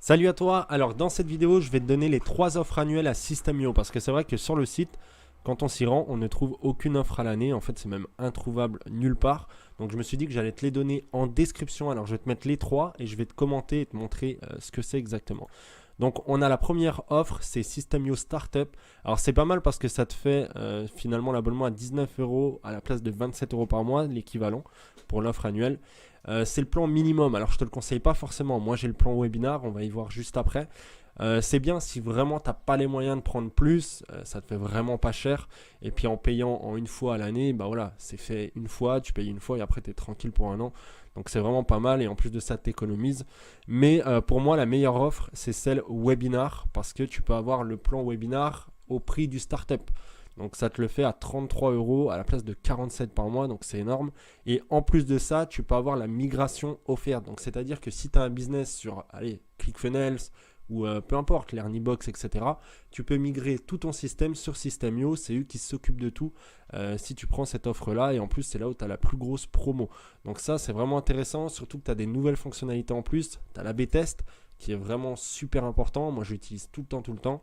Salut à toi, alors dans cette vidéo je vais te donner les 3 offres annuelles à System.io parce que c'est vrai que sur le site, quand on s'y rend, on ne trouve aucune offre à l'année, en fait c'est même introuvable nulle part. Donc je me suis dit que j'allais te les donner en description, alors je vais te mettre les 3 et je vais te commenter et te montrer ce que c'est exactement. Donc on a la première offre, c'est System.io Startup. Alors c'est pas mal parce que ça te fait finalement l'abonnement à 19 euros à la place de 27 euros par mois, l'équivalent pour l'offre annuelle. C'est le plan minimum, alors je te le conseille pas forcément. Moi j'ai le plan webinar, on va y voir juste après. C'est bien si vraiment tu n'as pas les moyens de prendre plus, ça te fait vraiment pas cher. Et puis en payant en une fois à l'année, bah voilà, c'est fait une fois, tu payes une fois et après tu es tranquille pour un an. Donc c'est vraiment pas mal et en plus de ça, tu économises. Mais pour moi, la meilleure offre, c'est celle webinar parce que tu peux avoir le plan webinar au prix du startup. Donc ça te le fait à 33 euros à la place de 47 par mois, donc c'est énorme. Et en plus de ça, tu peux avoir la migration offerte. Donc c'est-à-dire que si tu as un business sur ClickFunnels ou peu importe, l'Erniebox, etc., tu peux migrer tout ton système sur System.io. C'est eux qui s'occupent de tout si tu prends cette offre-là. Et en plus, c'est là où tu as la plus grosse promo. Donc ça, c'est vraiment intéressant, surtout que tu as des nouvelles fonctionnalités en plus. Tu as l'A/B test qui est vraiment super important. Moi, j'utilise tout le temps, tout le temps.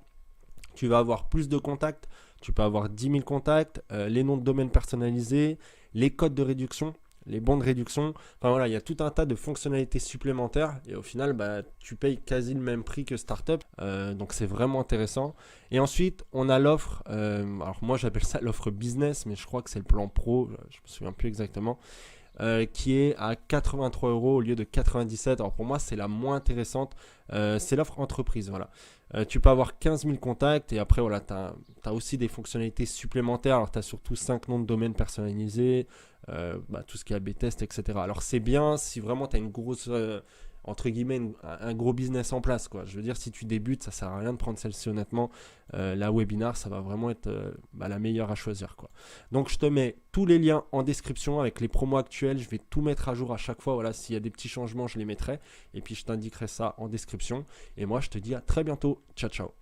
Tu vas avoir plus de contacts, tu peux avoir 10 000 contacts, les noms de domaine personnalisés, les codes de réduction, les bons de réduction. Enfin voilà, il y a tout un tas de fonctionnalités supplémentaires et au final, bah, tu payes quasi le même prix que Startup. Donc c'est vraiment intéressant. Et ensuite, on a l'offre, alors moi j'appelle ça l'offre business, mais je crois que c'est le plan pro, je me souviens plus exactement. Qui est à 83 euros au lieu de 97. Alors pour moi, c'est la moins intéressante. C'est l'offre entreprise. Voilà. Tu peux avoir 15 000 contacts et après, voilà, tu as aussi des fonctionnalités supplémentaires. Alors, tu as surtout 5 noms de domaine personnalisés, tout ce qui est A/B test, etc. Alors, c'est bien si vraiment tu as une grosse, entre guillemets, un gros business en place, quoi. Je veux dire, si tu débutes, ça sert à rien de prendre celle-ci, honnêtement. La webinar, ça va vraiment être la meilleure à choisir, quoi. Donc, je te mets tous les liens en description avec les promos actuels. Je vais tout mettre à jour à chaque fois. Voilà, s'il y a des petits changements, je les mettrai. Et puis, je t'indiquerai ça en description. Et moi, je te dis à très bientôt. Ciao, ciao.